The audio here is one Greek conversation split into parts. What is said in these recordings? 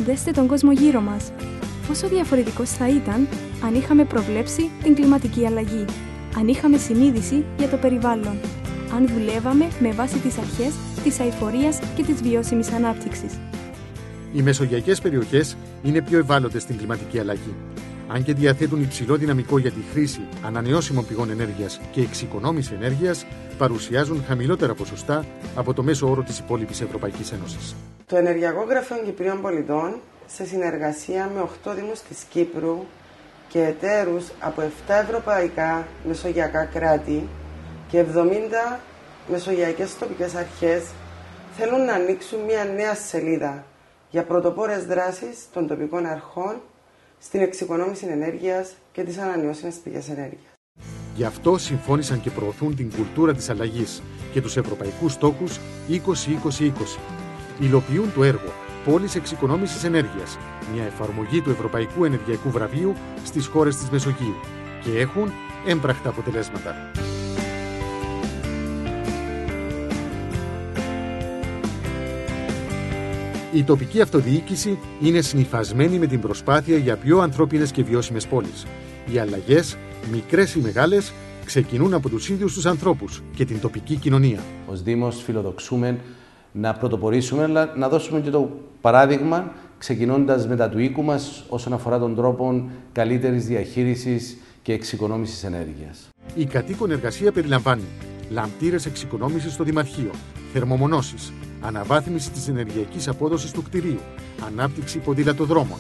Δέστε τον κόσμο γύρω μας. Πόσο διαφορετικός θα ήταν αν είχαμε προβλέψει την κλιματική αλλαγή, αν είχαμε συνείδηση για το περιβάλλον, αν δουλεύαμε με βάση τις αρχές της αειφορίας και της βιώσιμης ανάπτυξης. Οι μεσογειακές περιοχές είναι πιο ευάλωτες στην κλιματική αλλαγή. Αν και διαθέτουν υψηλό δυναμικό για τη χρήση ανανεώσιμων πηγών ενέργειας και εξοικονόμηση ενέργειας, παρουσιάζουν χαμηλότερα ποσοστά από το μέσο όρο της υπόλοιπης Ευρωπαϊκής Ένωσης. Το Ενεργειακό Γραφείο Κυπρίων Πολιτών, σε συνεργασία με 8 Δήμους της Κύπρου και εταίρους από 7 ευρωπαϊκά μεσογειακά κράτη και 70 μεσογειακές τοπικές αρχές, θέλουν να ανοίξουν μια νέα σελίδα για πρωτοπόρες δράσεις των τοπικών αρχών στην εξοικονόμηση ενέργειας και τις ανανεώσιμες πηγές ενέργειας. Γι' αυτό συμφώνησαν και προωθούν την κουλτούρα της αλλαγής και τους ευρωπαϊκούς στόχους 20-20-20. Υλοποιούν το έργο Πόλης Εξοικονόμησης Ενέργειας, μια εφαρμογή του Ευρωπαϊκού Ενεργειακού Βραβείου στις χώρες της Μεσογείου και έχουν έμπρακτα αποτελέσματα. Η τοπική αυτοδιοίκηση είναι συνυφασμένη με την προσπάθεια για πιο ανθρώπινες και βιώσιμες πόλεις. Οι αλλαγές, μικρές ή μεγάλες, ξεκινούν από τους ίδιους τους ανθρώπους και την τοπική κοινωνία. Ως Δήμος φιλοδοξούμε να πρωτοπορήσουμε, αλλά να δώσουμε και το παράδειγμα, ξεκινώντας με τα του οίκου μας όσον αφορά τον τρόπο καλύτερης διαχείρισης και εξοικονόμησης ενέργειας. Η κατοίκον εργασία περιλαμβάνει λαμπτήρες εξοικονόμησης στο Δημαρχείο, θερμομονώσεις, αναβάθμιση της ενεργειακής απόδοσης του κτηρίου, ανάπτυξη ποδηλατοδρόμων.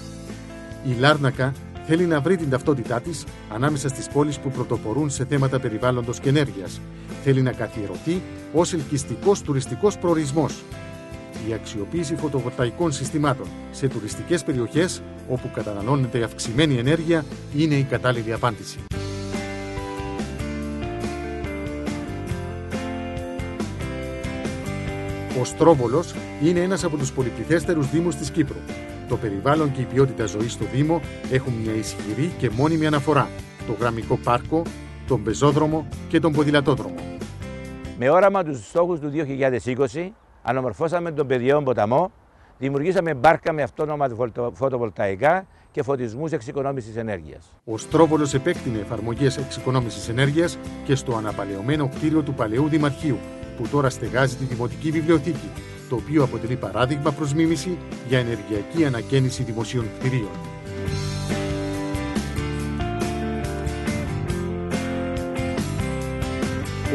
Η Λάρνακα θέλει να βρει την ταυτότητά της ανάμεσα στις πόλεις που πρωτοπορούν σε θέματα περιβάλλοντος και ενέργειας. Θέλει να καθιερωθεί ως ελκυστικός τουριστικός προορισμός. Η αξιοποίηση φωτοβολταϊκών συστημάτων σε τουριστικές περιοχές όπου καταναλώνεται αυξημένη ενέργεια είναι η κατάλληλη απάντηση. Ο Στρόβολος είναι ένας από τους πολυπληθέστερους δήμους της Κύπρου. Το περιβάλλον και η ποιότητα ζωής στο Δήμο έχουν μια ισχυρή και μόνιμη αναφορά: το γραμμικό πάρκο, τον πεζόδρομο και τον ποδηλατόδρομο. Με όραμα τους στόχους του 2020, αναμορφώσαμε τον Παιδιαίον ποταμό, δημιουργήσαμε μπάρκα με αυτόνομα φωτοβολταϊκά και φωτισμούς εξοικονόμησης ενέργειας. Ο Στρόβολος επέκτηνε εφαρμογές εξοικονόμησης ενέργειας και στο αναπαλαιωμένο κτίριο του παλαιού Δημαρχείου, που τώρα στεγάζει τη Δημοτική Βιβλιοθήκη, το οποίο αποτελεί παράδειγμα προς μίμηση για ενεργειακή ανακαίνιση δημοσίων κτηρίων.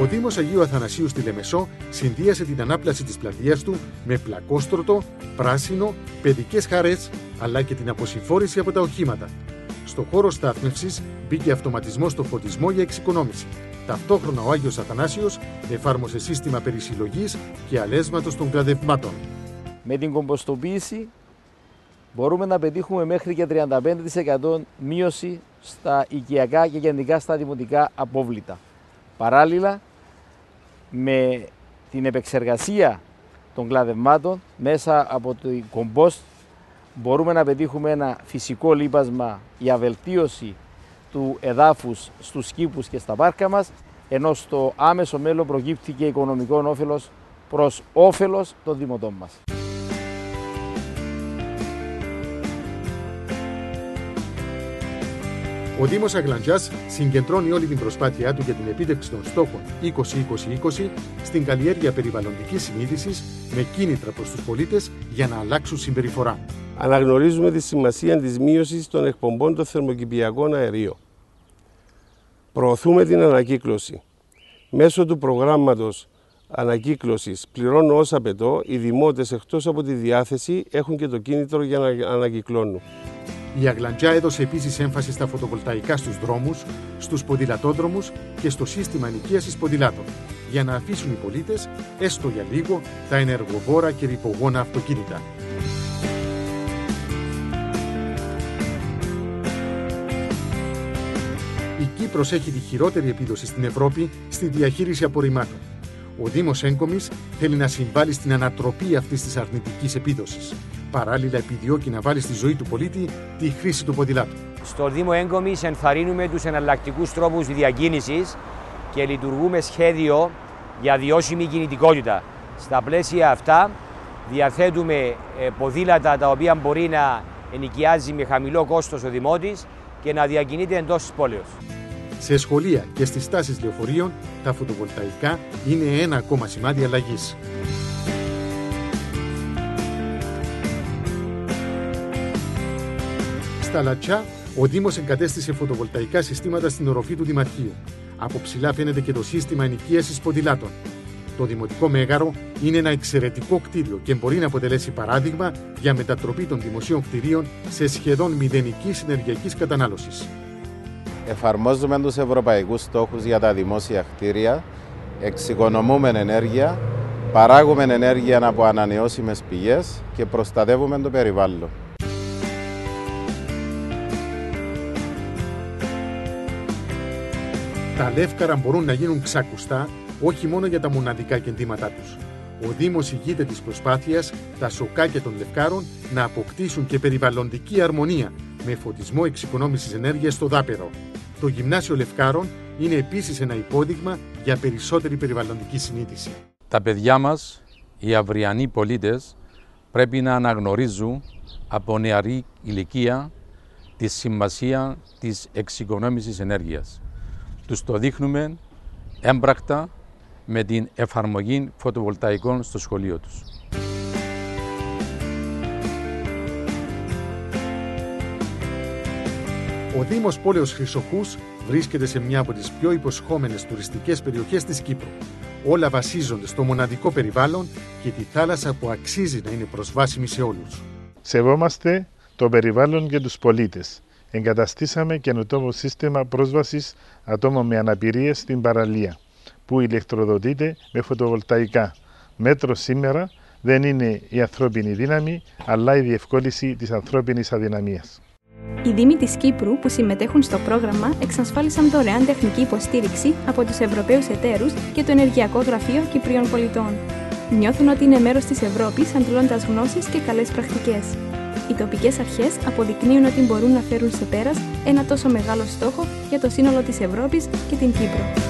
Ο Δήμος Αγίου Αθανασίου στη Λεμεσό συνδύασε την ανάπλαση της πλατείας του με πλακόστρωτο, πράσινο, παιδικές χαρές, αλλά και την αποσυμφόρηση από τα οχήματα. Στο χώρο στάθμευσης μπήκε αυτοματισμός στο φωτισμό για εξοικονόμηση. Ταυτόχρονα ο Άγιος Αθανάσιος εφάρμοσε σύστημα περισυλλογής και αλέσματος των κλαδευμάτων. Με την κομποστοποίηση μπορούμε να πετύχουμε μέχρι και 35% μείωση στα οικιακά και γενικά στα δημοτικά απόβλητα. Παράλληλα, με την επεξεργασία των κλαδευμάτων μέσα από το κομπόστ μπορούμε να πετύχουμε ένα φυσικό λίπασμα για βελτίωση του εδάφους στους κήπους και στα πάρκα μας, ενώ στο άμεσο μέλλον προκύπτει και οικονομικό όφελος προς όφελος των δημοτών μας. Ο Δήμος Αγλαντζάς συγκεντρώνει όλη την προσπάθειά του για την επίτευξη των στόχων 20-20-20 στην καλλιέργεια περιβαλλοντικής συνείδησης με κίνητρα προς τους πολίτες για να αλλάξουν συμπεριφορά. Αναγνωρίζουμε τη σημασία της μείωσης των εκπομπών των θερμοκηπιακών αερίων. Προωθούμε την ανακύκλωση. Μέσω του προγράμματος ανακύκλωσης πληρώνω όσα απαιτώ, οι δημότες εκτός από τη διάθεση έχουν και το κίνητρο για να ανακυκλώνουν. Η Αγλαντζά έδωσε επίσης έμφαση στα φωτοβολταϊκά στους δρόμους, στους ποδηλατόδρομους και στο σύστημα ενοικίασης ποδηλάτων, για να αφήσουν οι πολίτες, έστω για λίγο, τα ενεργοβόρα και ρηπογόνα αυτοκίνητα. Η Κύπρος έχει τη χειρότερη επίδοση στην Ευρώπη στη διαχείριση απορριμμάτων. Ο Δήμος Έγκομης θέλει να συμβάλλει στην ανατροπή αυτής της αρνητικής επίδοσης. Παράλληλα, επιδιώκει να βάλει στη ζωή του πολίτη τη χρήση του ποδηλάτου. Στο Δήμο Έγκομης ενθαρρύνουμε τους εναλλακτικούς τρόπους διακίνησης και λειτουργούμε σχέδιο για βιώσιμη κινητικότητα. Στα πλαίσια αυτά, Διαθέτουμε ποδήλατα τα οποία μπορεί να ενοικιάζει με χαμηλό κόστος ο δημότης και να διακινείται εντός της πόλεως. Σε σχολεία και στις στάσεις λεωφορείων, τα φωτοβολταϊκά είναι ένα ακόμα σημάδι αλλαγής. Στα Λατσιά, ο Δήμος εγκατέστησε φωτοβολταϊκά συστήματα στην οροφή του Δημαρχείου. Από ψηλά φαίνεται και το σύστημα ενοικίασης ποδηλάτων. Το Δημοτικό Μέγαρο είναι ένα εξαιρετικό κτίριο και μπορεί να αποτελέσει παράδειγμα για μετατροπή των δημοσίων κτιρίων σε σχεδόν μηδενικής ενεργειακής κατανάλωσης. Εφαρμόζουμε τους ευρωπαϊκούς στόχους για τα δημόσια κτίρια, εξοικονομούμε ενέργεια, παράγουμε ενέργεια από ανανεώσιμες πηγές και προστατεύουμε το περιβάλλον. Τα λεύκαρα μπορούν να γίνουν ξακουστά όχι μόνο για τα μοναδικά κεντήματά τους. Ο Δήμος ηγείται της προσπάθειας τα σοκάκια των λευκάρων να αποκτήσουν και περιβαλλοντική αρμονία με φωτισμό εξοικονόμησης ενέργειας στο δάπεδο. Το Γυμνάσιο Λευκάρων είναι επίσης ένα υπόδειγμα για περισσότερη περιβαλλοντική συνείδηση. Τα παιδιά μας, οι αυριανοί πολίτες, πρέπει να αναγνωρίζουν από νεαρή ηλικία τη σημασία της εξοικονόμησης ενέργειας. Τους το δείχνουμε έμπρακτα με την εφαρμογή φωτοβολταϊκών στο σχολείο τους. Ο Δήμος Πόλεως Χρυσοχούς βρίσκεται σε μια από τις πιο υποσχόμενες τουριστικές περιοχές της Κύπρου. Όλα βασίζονται στο μοναδικό περιβάλλον και τη θάλασσα που αξίζει να είναι προσβάσιμη σε όλους. Σεβόμαστε το περιβάλλον και τους πολίτες. Εγκαταστήσαμε καινοτόμο σύστημα πρόσβασης ατόμων με αναπηρίες στην παραλία, που ηλεκτροδοτείται με φωτοβολταϊκά. Μέτρο σήμερα δεν είναι η ανθρώπινη δύναμη, αλλά η διευκόλυνση της ανθρώπινης αδυναμίας. Οι Δήμοι της Κύπρου που συμμετέχουν στο πρόγραμμα εξασφάλισαν δωρεάν τεχνική υποστήριξη από τους Ευρωπαίους εταίρους και το Ενεργειακό Γραφείο Κυπρίων Πολιτών. Νιώθουν ότι είναι μέρος της Ευρώπης αντλώντας γνώσεις και καλές πρακτικές. Οι τοπικές αρχές αποδεικνύουν ότι μπορούν να φέρουν σε πέρας ένα τόσο μεγάλο στόχο για το σύνολο της Ευρώπης και την Κύπρο.